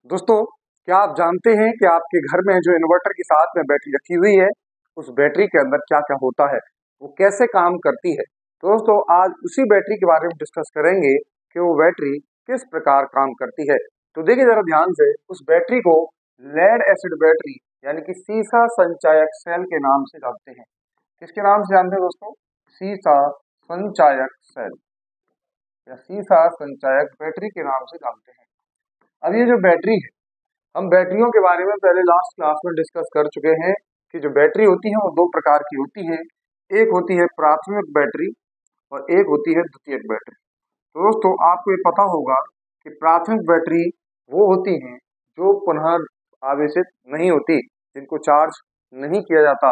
दोस्तों, क्या आप जानते हैं कि आपके घर में जो इन्वर्टर के साथ में बैटरी रखी हुई है, उस बैटरी के अंदर क्या-क्या होता है, वो कैसे काम करती है। तो दोस्तों, आज उसी बैटरी के बारे में डिस्कस करेंगे कि वो बैटरी किस प्रकार काम करती है। तो देखिए जरा ध्यान से, उस बैटरी को लेड एसिड बैटरी यानी कि सीसा संचायक सेल के नाम से जानते हैं। किसके नाम से जानते हैं दोस्तों? सीसा संचायक सेल या सीसा संचायक बैटरी के नाम से जानते हैं। अब ये जो बैटरी है, हम बैटरियों के बारे में पहले लास्ट क्लास में डिस्कस कर चुके हैं कि जो बैटरी होती है वो दो प्रकार की होती है। एक होती है प्राथमिक बैटरी और एक होती है द्वितीयक बैटरी। तो दोस्तों, आपको ये पता होगा कि प्राथमिक बैटरी वो होती हैं जो पुनः आवेशित नहीं होती, जिनको चार्ज नहीं किया जाता,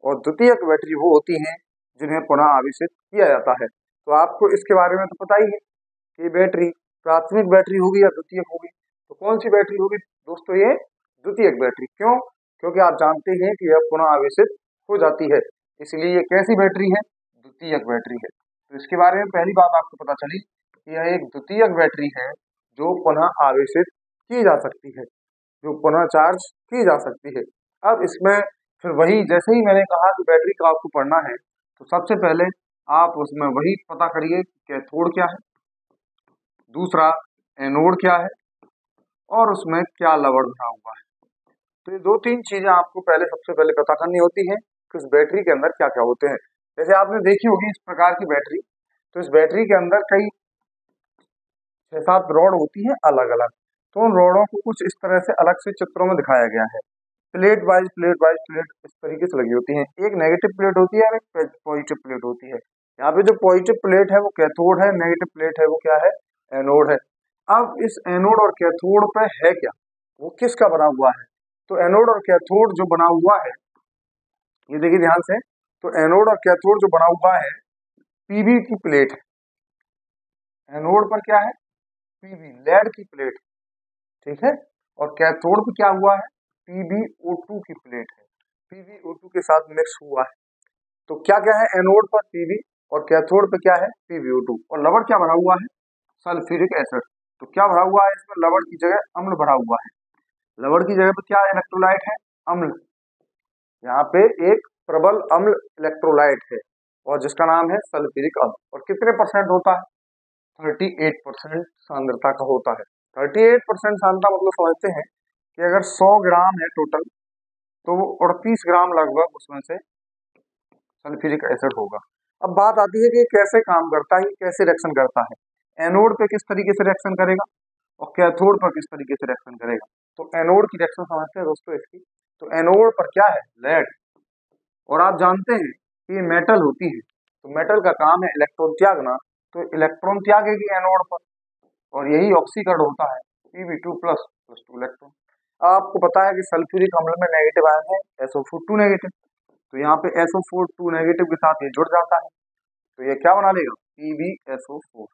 और द्वितीयक बैटरी वो होती हैं जिन्हें पुनः आवेशित किया जाता है। तो आपको इसके बारे में तो पता ही है कि बैटरी प्राथमिक बैटरी होगी या द्वितीयक होगी। तो कौन सी बैटरी होगी दोस्तों? ये द्वितीयक बैटरी। क्यों? क्योंकि आप जानते हैं कि यह पुनः आवेशित हो जाती है, इसलिए ये कैसी बैटरी है? द्वितीयक बैटरी है। तो इसके बारे में पहली बात आपको पता चली कि यह एक द्वितीयक बैटरी है जो पुनः आवेशित की जा सकती है, जो पुनः चार्ज की जा सकती है। अब इसमें फिर वही, जैसे ही मैंने कहा कि बैटरी का आपको पढ़ना है, तो सबसे पहले आप उसमें वही पता करिए कैथोड क्या है, दूसरा एनोड क्या है, और उसमें क्या लवण भरा हुआ है। तो ये दो तीन चीजें आपको पहले सबसे पहले पता करनी होती है कि उस बैटरी के अंदर क्या क्या होते हैं। जैसे आपने देखी होगी इस प्रकार की बैटरी, तो इस बैटरी के अंदर कई 6-7 रॉड होती है अलग अलग। तो उन रॉडों को कुछ इस तरह से अलग से चित्रों में दिखाया गया है। प्लेट वाइज प्लेट इस तरीके से लगी होती है। एक नेगेटिव प्लेट होती है और एक पॉजिटिव प्लेट होती है। यहाँ पे जो पॉजिटिव प्लेट है वो कैथोड है, नेगेटिव प्लेट है वो क्या है? एनोड है। अब इस एनोड और कैथोड पे है क्या? वो किसका बना हुआ है? तो एनोड और कैथोड जो बना हुआ है, ये देखिए ध्यान से, तो एनोड और कैथोड जो बना हुआ है, पीबी की प्लेट है। एनोड पर क्या है? पीबी, लेड की प्लेट, ठीक है। और कैथोड पे क्या हुआ है? PbO2 की प्लेट है, PbO2 के साथ मिक्स हुआ है। तो क्या क्या है एनोड पर? पीबी, और कैथोड पे क्या है? PbO2। और लवण क्या भरा हुआ है? Sulphuric acid. तो क्या भरा हुआ है इसमें? लवण की जगह अम्ल भरा हुआ है। लवण की जगह पे क्या इलेक्ट्रोलाइट है? अम्ल। यहाँ पे एक प्रबल अम्ल इलेक्ट्रोलाइट है और जिसका नाम है सल्फ्यूरिक अम्ल। और कितने परसेंट होता है? 38% सांद्रता का होता है। 38% सांद्रता मतलब समझते हैं कि अगर 100 ग्राम है टोटल, तो वो 38 ग्राम लगभग उसमें से सल्फ्यूरिक एसिड होगा। अब बात आती है कि ये कैसे काम करता है, कैसे रिएक्शन करता है। एनोड पे किस तरीके से रिएक्शन करेगा और कैथोड पर किस तरीके से रिएक्शन करेगा। तो एनोड की रिएक्शन समझते हैं दोस्तों इसकी। तो एनोड पर क्या है? लेड। और आप जानते हैं कि ये मेटल होती है, तो मेटल का काम है इलेक्ट्रॉन त्यागना। तो इलेक्ट्रॉन त्यागेगी एनोड पर, और यही ऑक्सीकरण होता है, Pb2 प्लस प्लस 2 इलेक्ट्रॉन। आपको पता है कि सल्फ्यूरिक अम्ल में नेगेटिव आयन है SO4 नेगेटिव, तो यहाँ पे SO4 नेगेटिव के साथ ये जुड़ जाता है, तो ये क्या बना लेगा? PbSO4।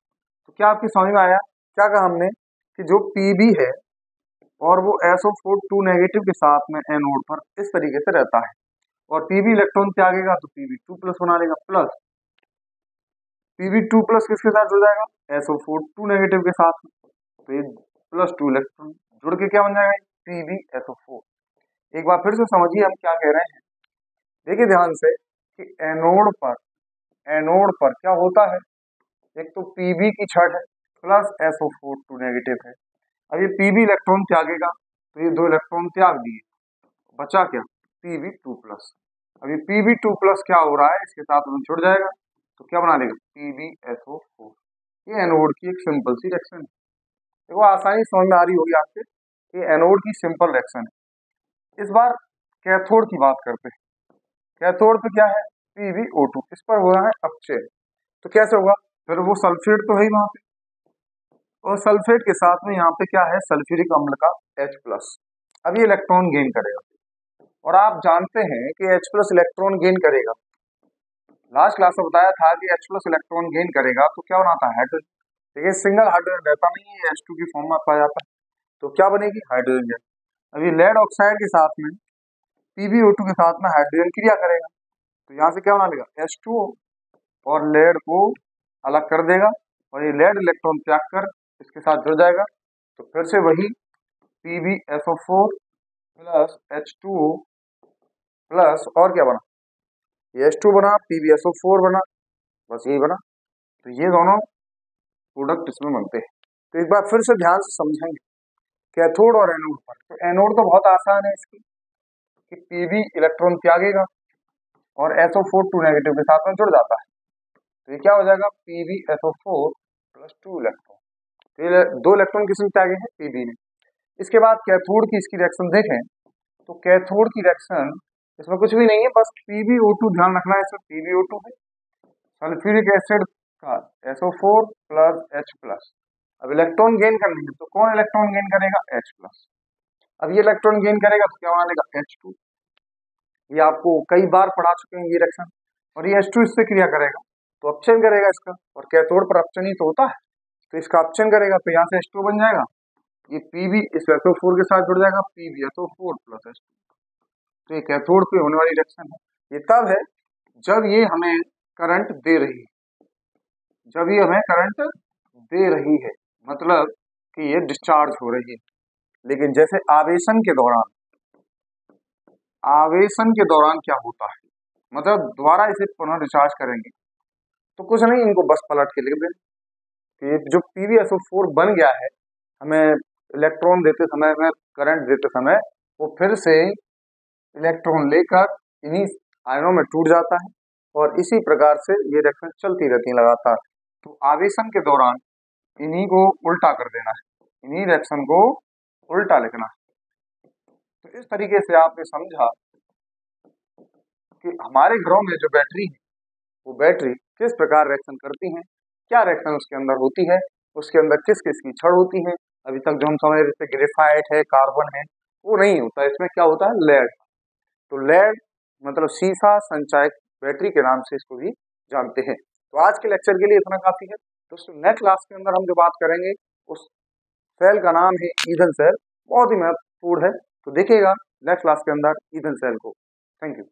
तो क्या आपकी समझ में आया क्या कहा हमने कि जो Pb है और वो SO4 नेगेटिव के साथ में एनोड पर इस तरीके से रहता है, और Pb इलेक्ट्रॉन त्यागेगा तो Pb2 प्लस बना लेगा, प्लस Pb2 प्लस किसके साथ जुड़ जाएगा? SO4 नेगेटिव के साथ। तो ये प्लस 2 इलेक्ट्रॉन जुड़ के क्या बन जाएगा? PbSO4। एक बार फिर से समझिए हम क्या कह रहे हैं। देखिए ध्यान से कि एनोड पर क्या होता है? एक तो Pb की छड़ है प्लस SO4 नेगेटिव है। अब ये Pb इलेक्ट्रॉन त्यागेगा, तो ये 2 इलेक्ट्रॉन त्याग दिए, बचा क्या? Pb2 plus. अब ये Pb2 प्लस क्या हो रहा है? इसके साथ में जुड़ जाएगा, तो क्या बना लेगा? PbSO4। ये एनोड की एक सिंपल सी रिएक्शन है। देखो आसानी समझ में आ रही होगी आपके, ये एनोड की सिंपल रिएक्शन है। इस बार कैथोड की बात करते हैं। कैथोड पे क्या है? PbO2। इस पर हो रहा है अपचय। तो कैसे होगा? फिर वो सल्फेट तो है ही वहां पे, और सल्फेट के साथ में यहाँ पे क्या है? सल्फ्यूरिक अम्ल का H+। अब ये इलेक्ट्रॉन गेन करेगा, और आप जानते हैं कि H+ इलेक्ट्रॉन गेन करेगा। लास्ट क्लास में बताया था कि H+ इलेक्ट्रॉन गेन करेगा तो क्या बनाता है? हाइड्रोजन। देखिए सिंगल हाइड्रोजन रहता नहीं है, H2 की फॉर्म में पाया जाता है, तो क्या बनेगी? Hydrogen gas. अभी लेड ऑक्साइड के साथ में PbO2 के साथ में हाइड्रोजन क्रिया करेगा, तो यहाँ से क्या बना लेगा? H2O, और लेड को अलग कर देगा, और ये लेड इलेक्ट्रॉन त्याग कर इसके साथ जुड़ जाएगा, तो फिर से वही PbSO4 प्लस H2O प्लस और क्या बना, ये H2 बना, PbSO4 बना, बस यही बना। तो ये दोनों प्रोडक्ट इसमें बनते हैं। तो एक बार फिर से ध्यान से समझेंगे कैथोड और एनोड पर। तो एनोड तो बहुत आसान है इसकी, कि Pb इलेक्ट्रॉन त्यागेगा और SO4 2 नेगेटिव के साथ में जुड़ जाता है। तो ये क्या हो जाएगा, PbSO4 प्लस 2 इलेक्ट्रॉन। तो ये 2 इलेक्ट्रॉन किसने त्यागे हैं, Pb ने। इसके बाद कैथोड की इसकी रिएक्शन देखें तो कैथोड की रिएक्शन इसमें कुछ भी नहीं है, बस PbO2 ध्यान रखना है, इसमें PbO2 है, सल्फ्यूरिक एसिड का SO4 प्लस H प्लस। अब इलेक्ट्रॉन गेन करने हैं तो कौन इलेक्ट्रॉन गेन करेगा, H प्लस। अब ये इलेक्ट्रॉन गेन करेगा तो क्या बना देगा, H2। ये आपको कई बार पढ़ा चुके हैं ये रिएक्शन। और ये H2 इससे क्रिया करेगा तो अपचयन करेगा इसका, और कैथोड पर अपचयन ही तो होता है, तो इसका अपचयन करेगा तो यहाँ से H2 बन जाएगा। ये Pb इस SO4 के साथ जुड़ जाएगा, PbSO4 प्लस H2। तो ये कैथोड पे होने वाली रिएक्शन है। ये तब है जब ये हमें करंट दे रही है, जब ये हमें करंट दे रही है, मतलब कि ये डिस्चार्ज हो रही है। लेकिन जैसे आवेशन के दौरान, आवेशन के दौरान क्या होता है, मतलब दोबारा इसे पुनः रिचार्ज करेंगे तो कुछ नहीं, इनको बस पलट के लिख दें कि ये जो PbSO4 बन गया है, हमें इलेक्ट्रॉन देते समय में, करंट देते समय, वो फिर से इलेक्ट्रॉन लेकर इन्हीं आयनों में टूट जाता है, और इसी प्रकार से ये रिएक्शन चलती रहती है लगातार। तो आवेशन के दौरान इन्हीं को उल्टा कर देना है, इन्हीं रिएक्शन को उल्टा लिखना है। तो इस तरीके से आपने समझा कि हमारे घरों में जो बैटरी है, वो बैटरी किस प्रकार रिएक्शन करती हैं, क्या रिएक्शन उसके अंदर होती है, उसके अंदर किस किस की छड़ होती है। अभी तक जो हम समझ रहे थे ग्रेफाइट है, कार्बन है, वो नहीं होता, इसमें क्या होता है, लेड। तो लेड मतलब सीसा संचायक बैटरी के नाम से इसको भी जानते हैं। तो आज के लेक्चर के लिए इतना काफी है। दोस्तों नेक्स्ट क्लास के अंदर हम जो बात करेंगे उस सेल का नाम है ईंधन सेल, बहुत ही महत्वपूर्ण है, तो देखिएगा नेक्स्ट क्लास के अंदर ईंधन सेल को। Thank you.